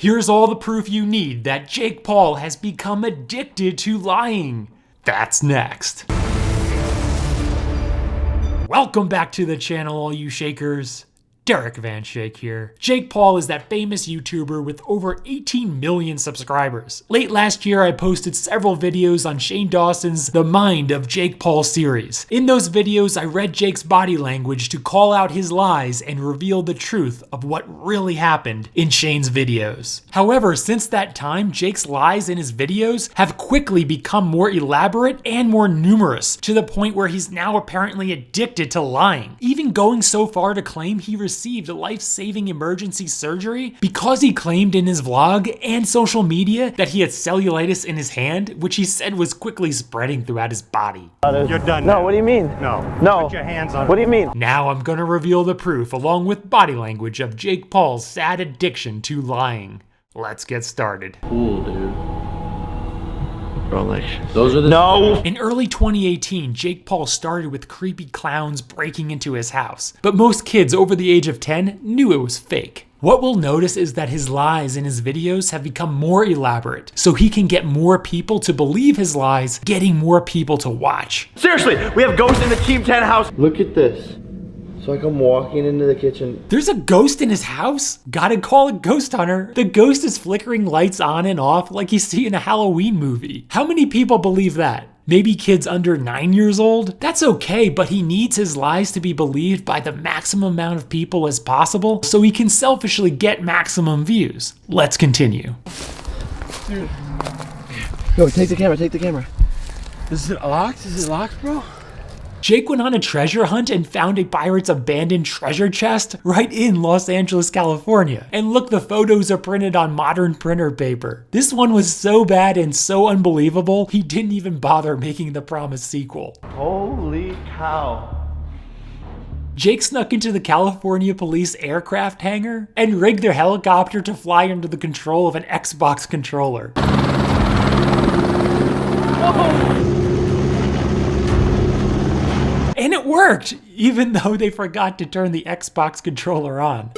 Here's all the proof you need that Jake Paul has become addicted to lying. That's next. Welcome back to the channel, all you shakers. Derek Van Shake here. Jake Paul is that famous YouTuber with over 18 million subscribers. Late last year, I posted several videos on Shane Dawson's The Mind of Jake Paul series. In those videos, I read Jake's body language to call out his lies and reveal the truth of what really happened in Shane's videos. However, since that time, Jake's lies in his videos have quickly become more elaborate and more numerous, to the point where he's now apparently addicted to lying, even going so far to claim he received life-saving emergency surgery because he claimed in his vlog and social media that he had cellulitis in his hand, which he said was quickly spreading throughout his body. You're done No, now. what do you mean? No. Put your hands on What do you mean? Now I'm gonna reveal the proof along with body language of Jake Paul's sad addiction to lying. Let's get started. Cool, dude. Rolex. Those are the No! In early 2018, Jake Paul started with creepy clowns breaking into his house, but most kids over the age of 10 knew it was fake. What we'll notice is that his lies in his videos have become more elaborate, so he can get more people to believe his lies, getting more people to watch. Seriously, we have ghosts in the Team 10 house. Look at this. It's like I'm walking into the kitchen. There's a ghost in his house? Gotta call a ghost hunter. The ghost is flickering lights on and off like you see in a Halloween movie. How many people believe that? Maybe kids under 9 years old? That's okay, but he needs his lies to be believed by the maximum amount of people as possible so he can selfishly get maximum views. Let's continue. Yo, take the camera. Is it locked? Is it locked, bro? Jake went on a treasure hunt and found a pirate's abandoned treasure chest right in Los Angeles, California. And look, the photos are printed on modern printer paper. This one was so bad and so unbelievable, he didn't even bother making the promised sequel. Holy cow. Jake snuck into the California police aircraft hangar and rigged their helicopter to fly under the control of an Xbox controller. And it worked, even though they forgot to turn the Xbox controller on.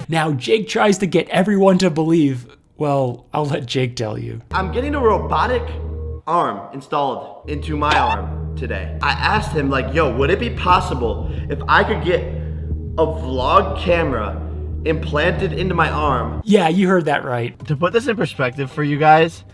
Now, Jake tries to get everyone to believe, well, I'll let Jake tell you. I'm getting a robotic arm installed into my arm today. I asked him, like, yo, would it be possible if I could get a vlog camera implanted into my arm? Yeah, you heard that right. To put this in perspective for you guys,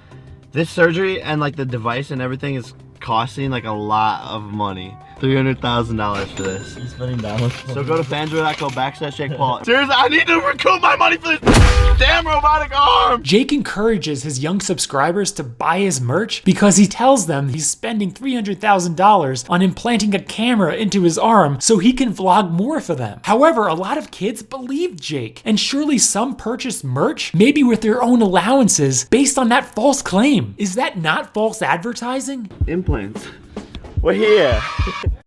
this surgery and like the device and everything is costing like a lot of money. $300,000 for this. He's spending that much money. So go to fanduel.co/Jake Paul. Seriously, I need to recoup my money for this damn robotic arm. Jake encourages his young subscribers to buy his merch because he tells them he's spending $300,000 on implanting a camera into his arm so he can vlog more for them. However, a lot of kids believed Jake, and surely some purchased merch, maybe with their own allowances, based on that false claim. Is that not false advertising? Implants. We're here.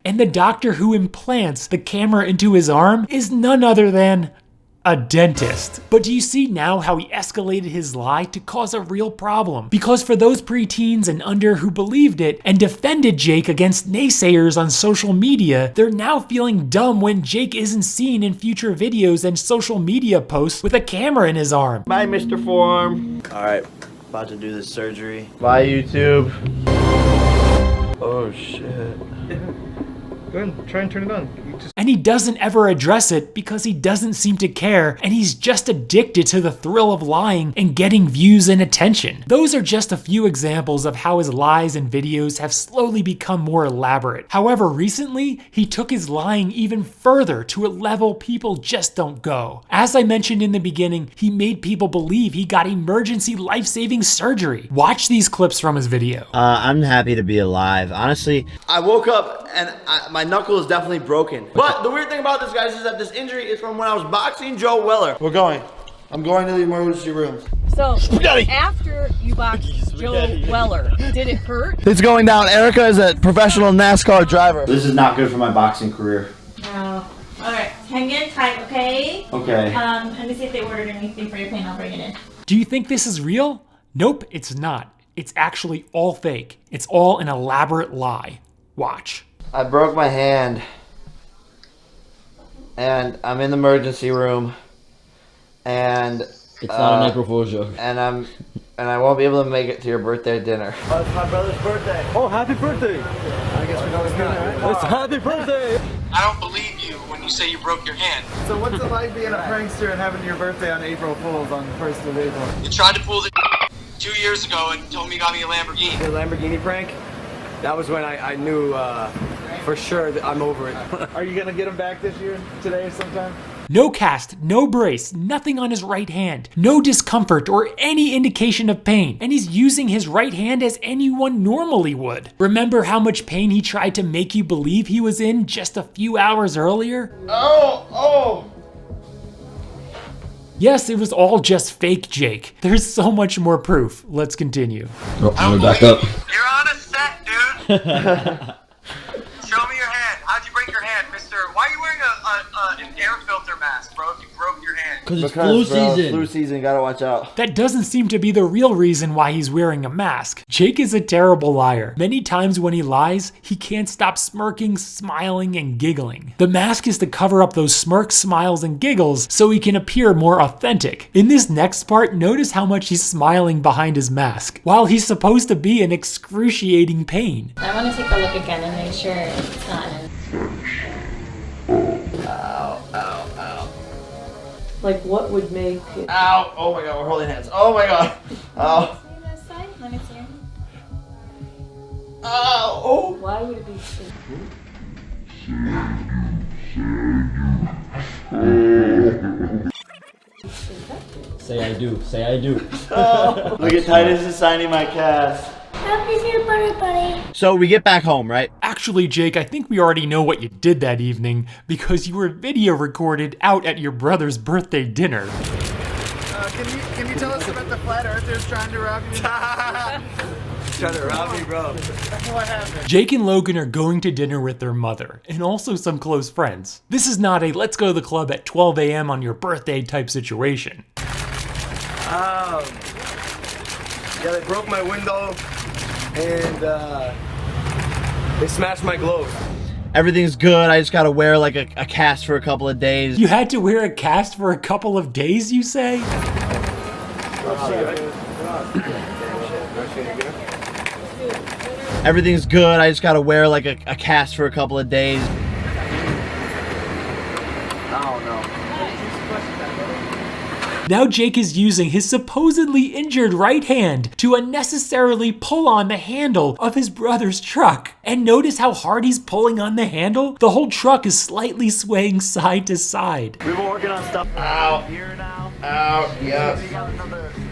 And the doctor who implants the camera into his arm is none other than a dentist. But do you see now how he escalated his lie to cause a real problem? Because for those preteens and under who believed it and defended Jake against naysayers on social media, they're now feeling dumb when Jake isn't seen in future videos and social media posts with a camera in his arm. Bye, Mr. Forearm. All right, about to do this surgery. Bye, YouTube. Oh, shit. Go ahead, try and turn it on. And he doesn't ever address it because he doesn't seem to care, and he's just addicted to the thrill of lying and getting views and attention. Those are just a few examples of how his lies and videos have slowly become more elaborate. However, recently, he took his lying even further to a level people just don't go. As I mentioned in the beginning, he made people believe he got emergency life-saving surgery. Watch these clips from his video. I'm happy to be alive. Honestly, I woke up and my knuckle is definitely broken. But the weird thing about this, guys, is that this injury is from when I was boxing Joe Weller. We're going. I'm going to the emergency room. So, after you boxed Joe Weller, did it hurt? It's going down. Erica is a professional NASCAR driver. This is not good for my boxing career. Oh. Alright, hang in tight, okay? Okay. Let me see if they ordered anything for your plane. I'll bring it in. Do you think this is real? Nope, it's not. It's actually all fake. It's all an elaborate lie. Watch. I broke my hand. And I'm in the emergency room. and It's not an April Fool's joke. and I won't be able to make it to your birthday dinner. Oh, it's my brother's birthday. Oh, happy birthday! I guess we're going to It's happy birthday! I don't believe you when you say you broke your hand. So what's it like being a prankster and having your birthday on April Fool's on the 1st of April? You tried to pull the 2 years ago and told me you got me a Lamborghini. The Lamborghini prank, that was when I knew for sure that I'm over it. Are you going to get him back this year, today or sometime? No cast, no brace, nothing on his right hand, no discomfort or any indication of pain, and he's using his right hand as anyone normally would. Remember how much pain he tried to make you believe he was in just a few hours earlier? Oh! Yes, it was all just fake, Jake. There's so much more proof. Let's continue. Oh, I'm gonna back up. You're on a set, dude. Show me your hand. How'd you break your hand, mister? Why are you wearing an air filter mask, bro, if you broke your hand? Because it's flu season. Flu season, gotta watch out. That doesn't seem to be the real reason why he's wearing a mask. Jake is a terrible liar. Many times when he lies, he can't stop smirking, smiling, and giggling. The mask is to cover up those smirks, smiles, and giggles so he can appear more authentic. In this next part, notice how much he's smiling behind his mask, while he's supposed to be in excruciating pain. I want to take a look again and make sure it's not in. Like, what would make it? Ow! Oh my god, we're holding hands. Oh my god. Ow. See this side? Let me see. Ow! Oh! Why would it be? Say I do. Say I do. Oh. Look at Titus is signing my cast. Happy birthday, buddy. So we get back home, right? Actually, Jake, I think we already know what you did that evening because you were video recorded out at your brother's birthday dinner. Can you tell us about the flat earthers trying to rob you? Trying to rob me, bro. What happened? Jake and Logan are going to dinner with their mother and also some close friends. This is not a let's go to the club at 12 a.m. on your birthday type situation. Yeah, they broke my window and they smashed my globe. Everything's good. I just gotta wear like a cast for a couple of days. You had to wear a cast for a couple of days, you say? Everything's good. I just gotta wear like a cast for a couple of days. Oh no. Now Jake is using his supposedly injured right hand to unnecessarily pull on the handle of his brother's truck. And notice how hard he's pulling on the handle? The whole truck is slightly swaying side to side. We've been working on stuff. Ow. Here now. Ow. Yeah.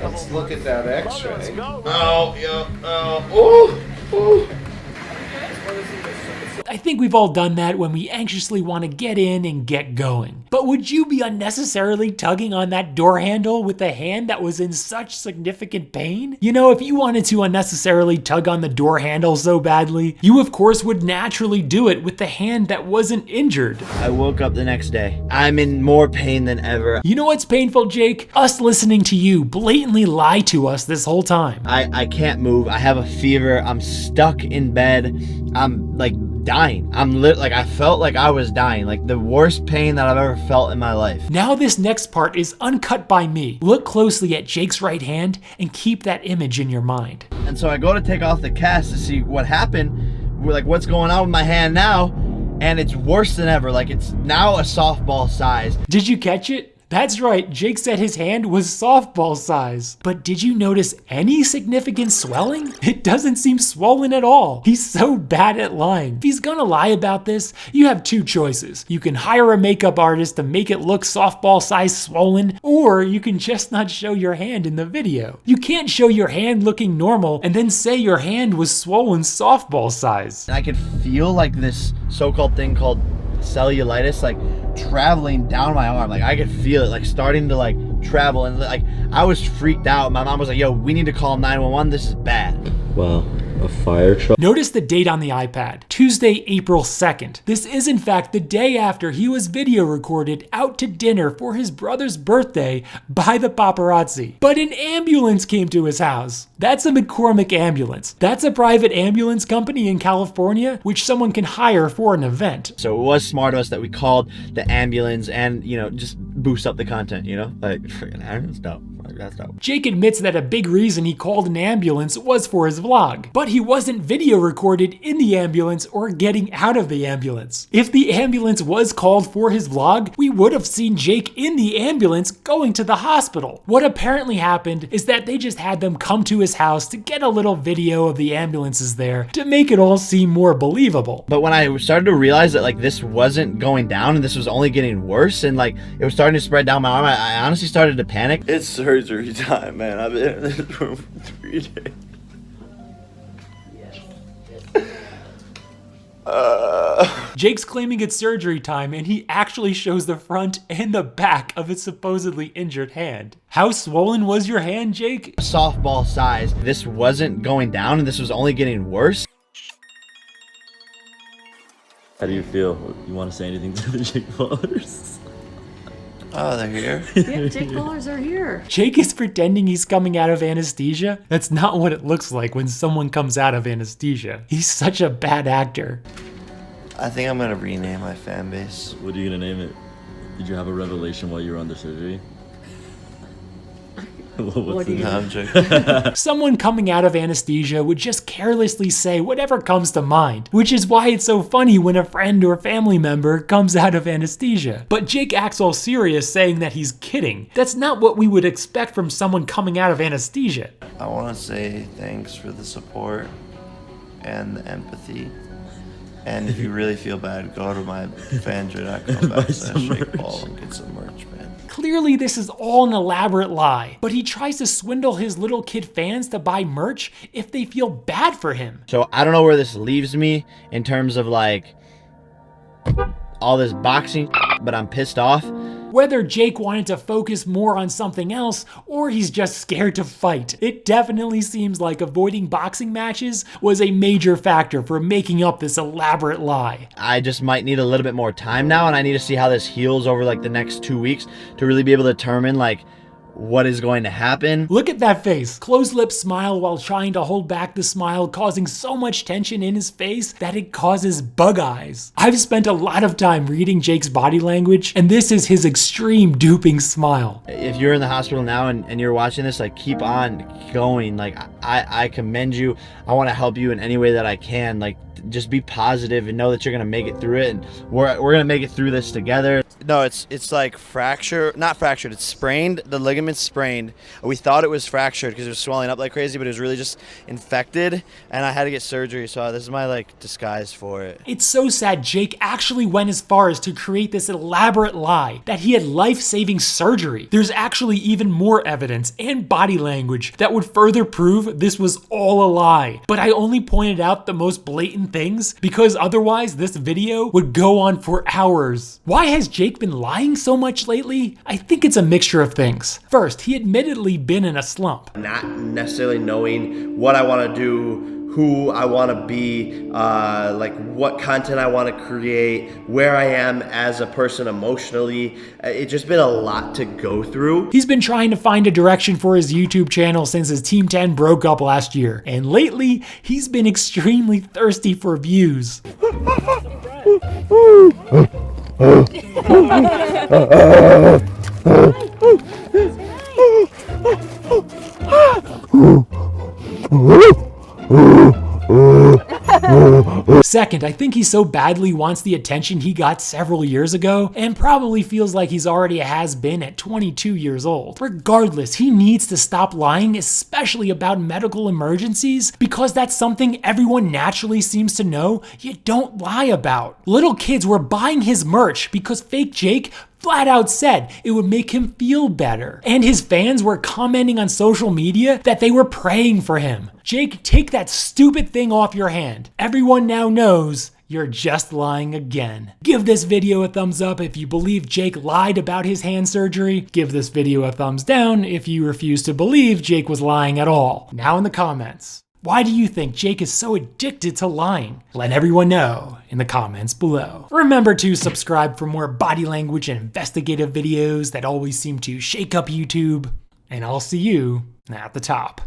Let's look at that X-ray. Ow. Yeah. Ow. Ooh. Ooh. I think we've all done that when we anxiously want to get in and get going. But would you be unnecessarily tugging on that door handle with a hand that was in such significant pain? You know, if you wanted to unnecessarily tug on the door handle so badly, you of course would naturally do it with the hand that wasn't injured. I woke up the next day. I'm in more pain than ever. You know what's painful, Jake? Us listening to you blatantly lie to us this whole time. I can't move. I have a fever. I'm stuck in bed. I'm like dying. I felt like I was dying. Like the worst pain that I've ever felt in my life. Now this next part is uncut by me. Look closely at Jake's right hand and keep that image in your mind. And so I go to take off the cast to see what happened. We're like, what's going on with my hand now? And it's worse than ever. Like it's now a softball size. Did you catch it? That's right, Jake said his hand was softball size. But did you notice any significant swelling? It doesn't seem swollen at all. He's so bad at lying. If he's gonna lie about this, you have two choices. You can hire a makeup artist to make it look softball size swollen, or you can just not show your hand in the video. You can't show your hand looking normal and then say your hand was swollen softball size. And I could feel like this so-called thing called cellulitis like traveling down my arm. Like I could feel it like starting to like travel, and like I was freaked out. My mom was like, yo, we need to call 911. This is bad. Well, A fire truck? Notice the date on the iPad, Tuesday, April 2nd. This is in fact the day after he was video recorded out to dinner for his brother's birthday by the paparazzi. But an ambulance came to his house. That's a McCormick ambulance. That's a private ambulance company in California, which someone can hire for an event. So it was smart of us that we called the ambulance and, you know, just boost up the content, you know? Like, freaking ambulance, dope. Like, that's dope. Jake admits that a big reason he called an ambulance was for his vlog, but he wasn't video recorded in the ambulance or getting out of the ambulance. If the ambulance was called for his vlog, we would have seen Jake in the ambulance going to the hospital. What apparently happened is that they just had them come to his house to get a little video of the ambulances there to make it all seem more believable. But when I started to realize that like this wasn't going down and this was only getting worse and like it was starting to spread down my arm, I honestly started to panic. It's surgery time, man. I've been in this room for 3 days. Jake's claiming it's surgery time, and he actually shows the front and the back of his supposedly injured hand. How swollen was your hand, Jake? Softball size. This wasn't going down and this was only getting worse. How do you feel? You want to say anything to the Jake followers? Oh, they're here? Yeah, Jake Ballers are here. Jake is pretending he's coming out of anesthesia. That's not what it looks like when someone comes out of anesthesia. He's such a bad actor. I think I'm gonna rename my fan base. What are you gonna name it? Did you have a revelation while you were under surgery? What do you I'm joking. Someone coming out of anesthesia would just carelessly say whatever comes to mind, which is why it's so funny when a friend or family member comes out of anesthesia. But Jake acts all serious saying that he's kidding. That's not what we would expect from someone coming out of anesthesia. I want to say thanks for the support and the empathy. And if you really feel bad, go to my fanjoy.com/JakePaul and get some merch, man. Clearly this is all an elaborate lie, but he tries to swindle his little kid fans to buy merch if they feel bad for him. So I don't know where this leaves me in terms of like all this boxing, but I'm pissed off. Whether Jake wanted to focus more on something else or he's just scared to fight, it definitely seems like avoiding boxing matches was a major factor for making up this elaborate lie. I just might need a little bit more time now, and I need to see how this heals over like the next 2 weeks to really be able to determine like what is going to happen. Look at that face. Closed lip smile while trying to hold back the smile, causing so much tension in his face that it causes bug eyes. I've spent a lot of time reading Jake's body language, and this is his extreme duping smile. If you're in the hospital now and you're watching this, like keep on going. Like I commend you. I want to help you in any way that I can. Like just be positive and know that you're gonna make it through it, and we're gonna make it through this together. No, it's like not fractured, it's sprained. The ligament's sprained. We thought it was fractured because it was swelling up like crazy, but it was really just infected, and I had to get surgery, so this is my like disguise for it. It's so sad Jake actually went as far as to create this elaborate lie that he had life-saving surgery. There's actually even more evidence and body language that would further prove this was all a lie. But I only pointed out the most blatant things because otherwise this video would go on for hours. Why has Jake been lying so much lately? I think it's a mixture of things. First, he admittedly been in a slump. Not necessarily knowing what I want to do, who I want to be, like what content I want to create, where I am as a person emotionally. It's just been a lot to go through. He's been trying to find a direction for his YouTube channel since his Team 10 broke up last year, and lately he's been extremely thirsty for views. Second, I think he so badly wants the attention he got several years ago and probably feels like he's already a has-been at 22 years old. Regardless, he needs to stop lying, especially about medical emergencies, because that's something everyone naturally seems to know you don't lie about. Little kids were buying his merch because fake Jake flat out said it would make him feel better. And his fans were commenting on social media that they were praying for him. Jake, take that stupid thing off your hand. Everyone now knows you're just lying again. Give this video a thumbs up if you believe Jake lied about his hand surgery. Give this video a thumbs down if you refuse to believe Jake was lying at all. Now in the comments. Why do you think Jake is so addicted to lying? Let everyone know in the comments below. Remember to subscribe for more body language and investigative videos that always seem to shake up YouTube. And I'll see you at the top.